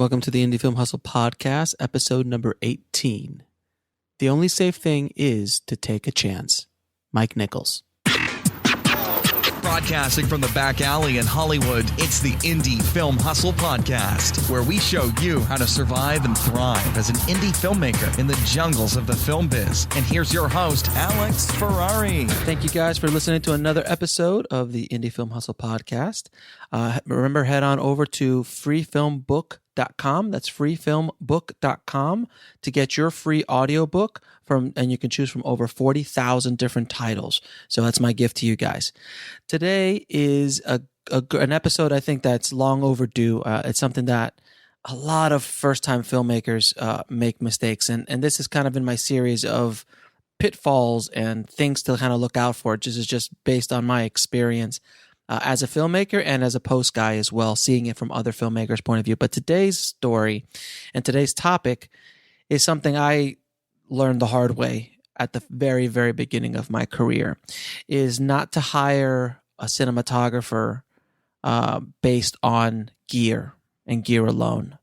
Welcome to the Indie Film Hustle Podcast, episode number 18. The only safe thing is to take a chance. Mike Nichols. Broadcasting from the back alley in Hollywood, it's the Indie Film Hustle Podcast, where we show you how to survive and thrive as an indie filmmaker in the jungles of the film biz. And here's your host, Alex Ferrari. Thank you guys for listening to another episode of the Indie Film Hustle Podcast. Remember, head on over to freefilmbook.com. That's freefilmbook.com to get your free audiobook and you can choose from over 40,000 different titles. So that's my gift to you guys. Today is an episode I think that's long overdue. It's something that a lot of first-time filmmakers make mistakes. And this is kind of in my series of pitfalls and things to kind of look out for. This is just based on my experience as a filmmaker and as a post guy as well, seeing it from other filmmakers' point of view. But today's story and today's topic is something I learned the hard way at the very, very beginning of my career, is not to hire a cinematographer based on gear and gear alone.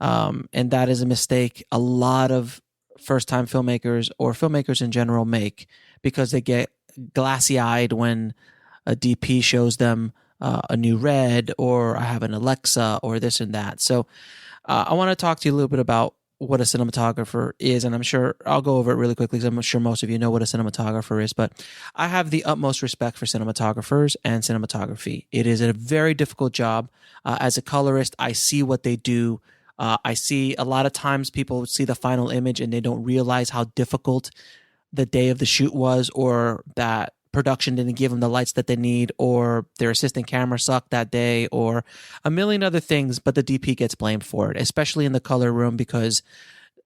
And that is a mistake a lot of first-time filmmakers or filmmakers in general make, because they get glassy-eyed when a DP shows them a new red, or I have an Alexa, or this and that. So I want to talk to you a little bit about what a cinematographer is, and I'm sure I'll go over it really quickly because I'm sure most of you know what a cinematographer is, but I have the utmost respect for cinematographers and cinematography. It is a very difficult job. As a colorist, I see what they do. I see a lot of times people see the final image and they don't realize how difficult the day of the shoot was, or that production didn't give them the lights that they need, or their assistant camera sucked that day, or a million other things, but the DP gets blamed for it, especially in the color room, because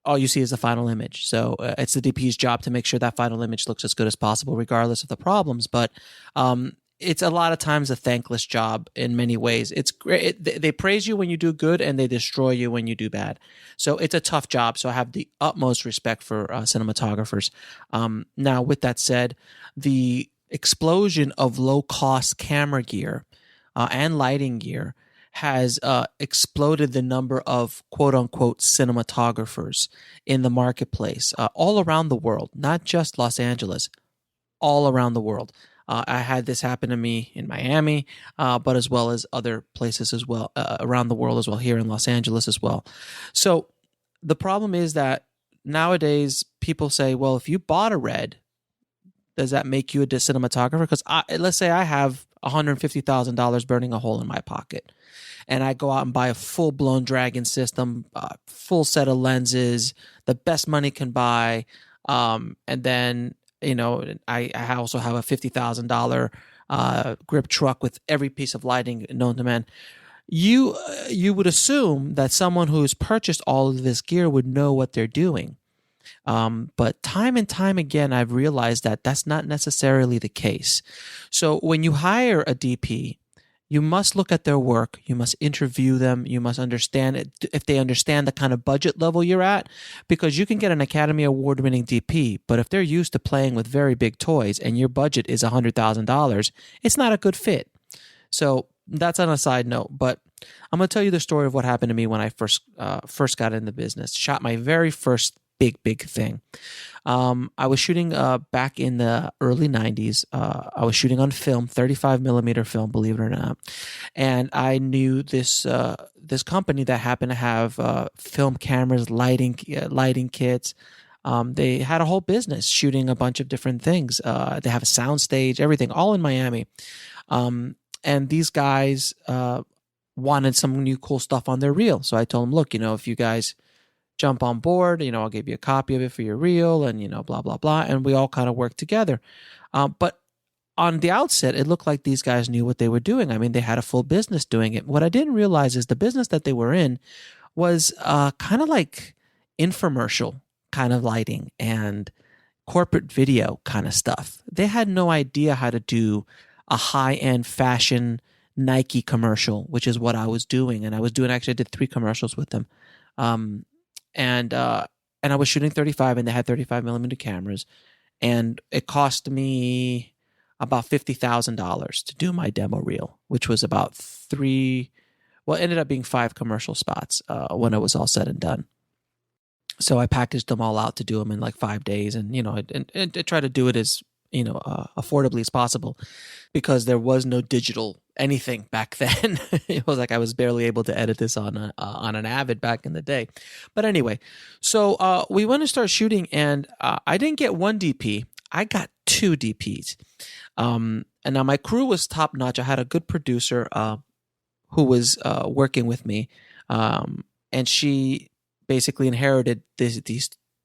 all you see is the final image. So it's the DP's job to make sure that final image looks as good as possible, regardless of the problems. But it's a lot of times a thankless job in many ways. It's great. They praise you when you do good and they destroy you when you do bad. So it's a tough job. So I have the utmost respect for cinematographers. Now, with that said, the explosion of low-cost camera gear and lighting gear has exploded the number of quote-unquote cinematographers in the marketplace all around the world, not just Los Angeles, all around the world. I had this happen to me in Miami, but as well as other places as well, around the world as well, here in Los Angeles as well. So the problem is that nowadays people say, well, if you bought a red, does that make you a cinematographer? Because let's say I have $150,000 burning a hole in my pocket, and I go out and buy a full-blown Dragon system, full set of lenses, the best money can buy, and then I also have a $50,000 grip truck with every piece of lighting known to man. You would assume that someone who's purchased all of this gear would know what they're doing. But time and time again, I've realized that that's not necessarily the case. So when you hire a DP, you must look at their work. You must interview them. You must understand it, if they understand the kind of budget level you're at, because you can get an Academy Award winning DP, but if they're used to playing with very big toys and your budget is $100,000, it's not a good fit. So that's on a side note, but I'm going to tell you the story of what happened to me when I first got in the business. Shot my very first big thing. I was shooting back in the early 90s. I was shooting on film, 35 millimeter film, believe it or not. And I knew this company that happened to have film cameras, lighting kits. They had a whole business shooting a bunch of different things. They have a sound stage, everything, all in Miami. And these guys wanted some new cool stuff on their reel. So I told them, look, if you guys jump on board, I'll give you a copy of it for your reel, and, blah, blah, blah. And we all kind of worked together. But on the outset, it looked like these guys knew what they were doing. I mean, they had a full business doing it. What I didn't realize is the business that they were in was kind of like infomercial kind of lighting and corporate video kind of stuff. They had no idea how to do a high-end fashion Nike commercial, which is what I was doing. And I did 3 commercials with them. And I was shooting 35, and they had 35 millimeter cameras, and it cost me about $50,000 to do my demo reel, which was about Well, it ended up being 5 commercial spots when it was all said and done. So I packaged them all out to do them in like 5 days, and and try to do it as affordably as possible, because there was no digital anything back then. It was like I was barely able to edit this on an Avid back in the day. But anyway, so we went to start shooting, and I didn't get one DP. I got 2 DPs. And now my crew was top notch. I had a good producer who was working with me, and she basically inherited these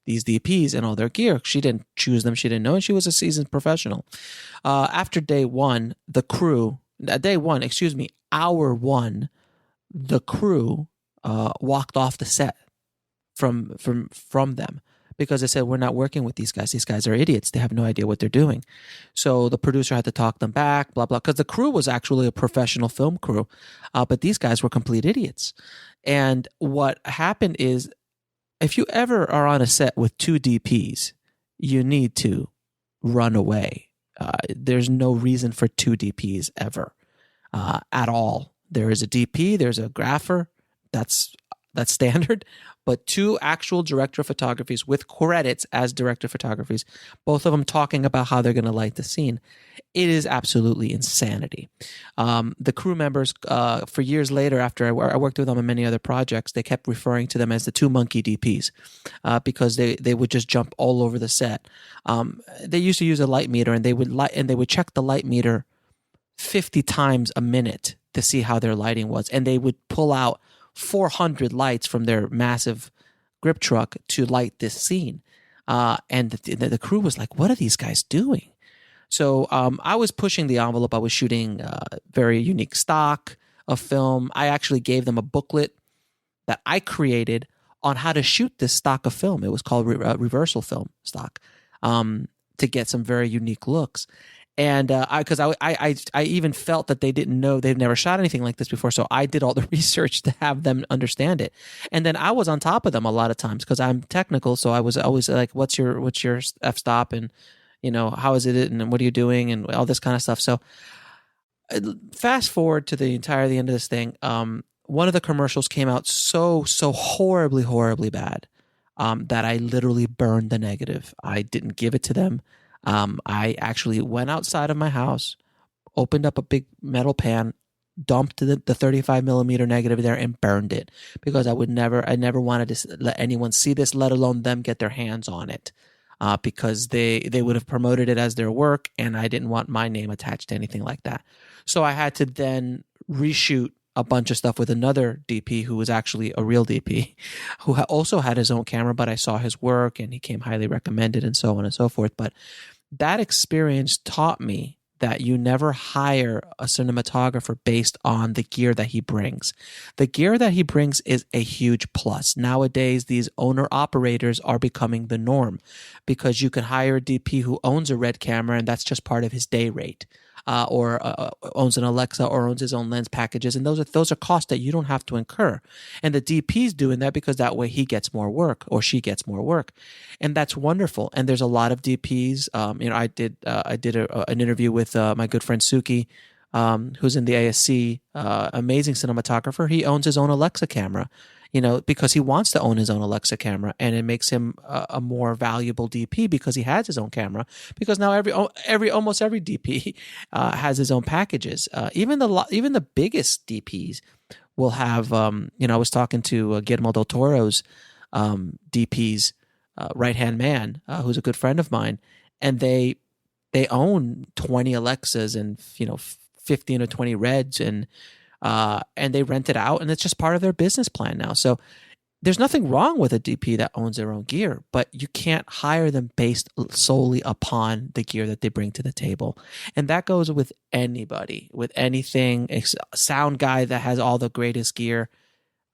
DPs and all their gear. She didn't choose them. She didn't know, and she was a seasoned professional. After hour one, the crew walked off the set from them, because they said, we're not working with these guys. These guys are idiots. They have no idea what they're doing. So the producer had to talk them back, blah, blah, because the crew was actually a professional film crew, but these guys were complete idiots. And what happened is, if you ever are on a set with 2 DPs, you need to run away. There's no reason for 2 DPs ever, at all. There is a DP, there's a grapher, that's standard, but 2 actual director of photographies with credits as director of photographies, both of them talking about how they're going to light the scene. It is absolutely insanity. The crew members, for years later, after I worked with them on many other projects, they kept referring to them as the 2 monkey DPs, because they would just jump all over the set. They used to use a light meter, and they would check the light meter 50 times a minute to see how their lighting was, and they would pull out 400 lights from their massive grip truck to light this scene. And the crew was like, what are these guys doing? So I was pushing the envelope. I was shooting very unique stock of film. I actually gave them a booklet that I created on how to shoot this stock of film. It was called reversal film stock, to get some very unique looks. And because I even felt that they didn't know, they've never shot anything like this before, so I did all the research to have them understand it. And then I was on top of them a lot of times, because I'm technical, so I was always like, "What's your f-stop?" and how is it, and what are you doing, and all this kind of stuff. So fast forward to the end of this thing. One of the commercials came out so horribly bad that I literally burned the negative. I didn't give it to them. I actually went outside of my house, opened up a big metal pan, dumped the 35 millimeter negative there, and burned it, because I never wanted to let anyone see this, let alone them get their hands on it, because they would have promoted it as their work, and I didn't want my name attached to anything like that. So I had to then reshoot a bunch of stuff with another DP who was actually a real DP, who also had his own camera, but I saw his work and he came highly recommended, and so on and so forth. But that experience taught me that you never hire a cinematographer based on the gear that he brings. The gear that he brings is a huge plus. Nowadays, these owner-operators are becoming the norm, because you can hire a DP who owns a Red camera, and that's just part of his day rate. Or owns an Alexa, or owns his own lens packages, and those are costs that you don't have to incur. And the DP's doing that because that way he gets more work, or she gets more work, and that's wonderful. And there's a lot of DPs. I did an interview with my good friend Suki, who's in the ASC, amazing cinematographer. He owns his own Alexa camera, because he wants to own his own Alexa camera, and it makes him a more valuable DP because he has his own camera. Because now almost every DP has his own packages. Even the biggest DPs will have. I was talking to Guillermo del Toro's DP's right hand man, who's a good friend of mine, and they own 20 Alexas and 15 or 20 Reds, and they rent it out, and it's just part of their business plan now. So there's nothing wrong with a DP that owns their own gear, but you can't hire them based solely upon the gear that they bring to the table. And that goes with anybody, with anything. A sound guy that has all the greatest gear,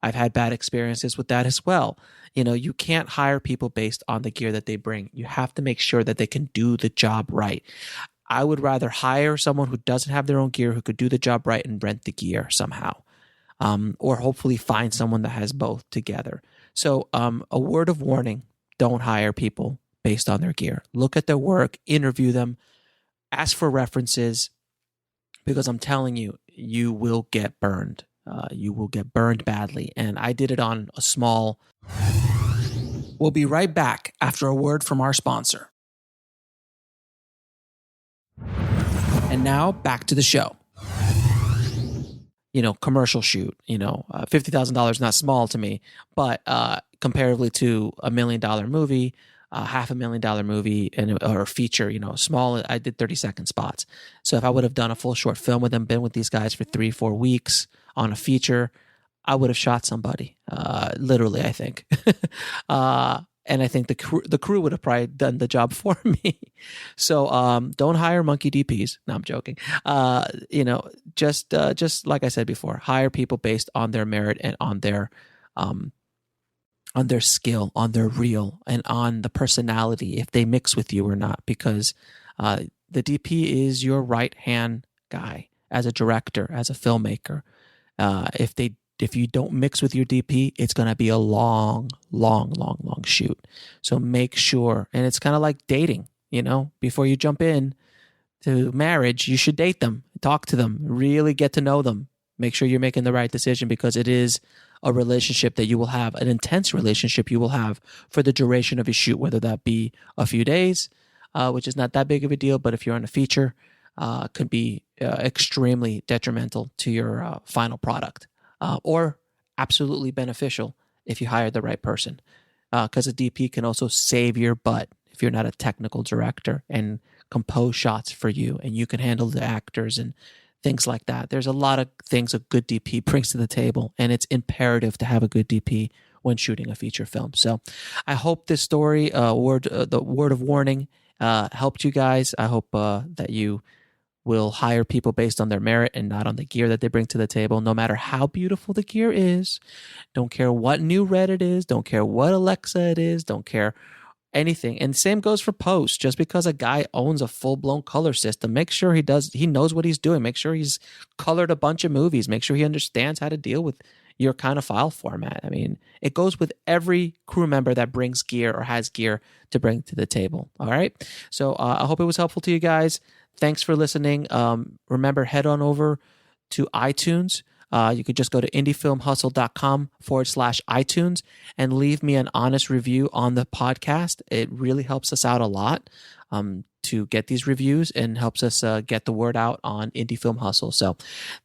I've had bad experiences with that as well. You can't hire people based on the gear that they bring. You have to make sure that they can do the job right. I would rather hire someone who doesn't have their own gear, who could do the job right and rent the gear somehow, or hopefully find someone that has both together. So a word of warning, don't hire people based on their gear. Look at their work, interview them, ask for references, because I'm telling you, you will get burned. You will get burned badly. And I did it on a small. We'll be right back after a word from our sponsor. And now back to the show. Commercial shoot, $50,000 is not small to me, but comparatively to $1 million movie, $500,000 movie or feature, small, I did 30-second spots. So if I would have done a full short film with them, been with these guys for 3-4 weeks on a feature, I would have shot somebody, literally, I think. And I think the crew would have probably done the job for me. So don't hire monkey DPs. No, I'm joking. Just like I said before, hire people based on their merit and on their skill, on their reel, and on the personality, if they mix with you or not. Because the DP is your right-hand guy as a director, as a filmmaker. If you don't mix with your DP, it's going to be a long shoot. So make sure, and it's kind of like dating, before you jump in to marriage, you should date them, talk to them, really get to know them. Make sure you're making the right decision, because it is a relationship that you will have, an intense relationship you will have for the duration of your shoot, whether that be a few days, which is not that big of a deal, but if you're on a feature, could be extremely detrimental to your final product. Or absolutely beneficial if you hire the right person, because a DP can also save your butt if you're not a technical director and compose shots for you, and you can handle the actors and things like that. There's a lot of things a good DP brings to the table, and it's imperative to have a good DP when shooting a feature film. So I hope this story, the word of warning, helped you guys. I hope that you will hire people based on their merit and not on the gear that they bring to the table, no matter how beautiful the gear is. Don't care what new Red it is. Don't care what Alexa it is. Don't care anything. And same goes for post. Just because a guy owns a full-blown color system, make sure he knows what he's doing. Make sure he's colored a bunch of movies. Make sure he understands how to deal with your kind of file format. I mean, it goes with every crew member that brings gear or has gear to bring to the table. All right. So I hope it was helpful to you guys. Thanks for listening. Remember, head on over to iTunes. You could just go to indiefilmhustle.com/iTunes and leave me an honest review on the podcast. It really helps us out a lot to get these reviews and helps us get the word out on Indie Film Hustle. So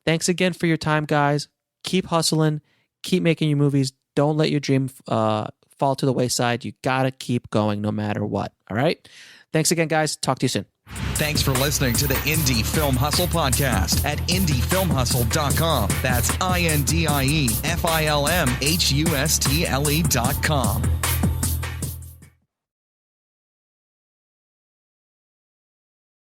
thanks again for your time, guys. Keep hustling. Keep making your movies. Don't let your dream fall to the wayside. You got to keep going no matter what. All right? Thanks again, guys. Talk to you soon. Thanks for listening to the Indie Film Hustle podcast at indiefilmhustle.com. That's INDIEFILMHUSTLE.com.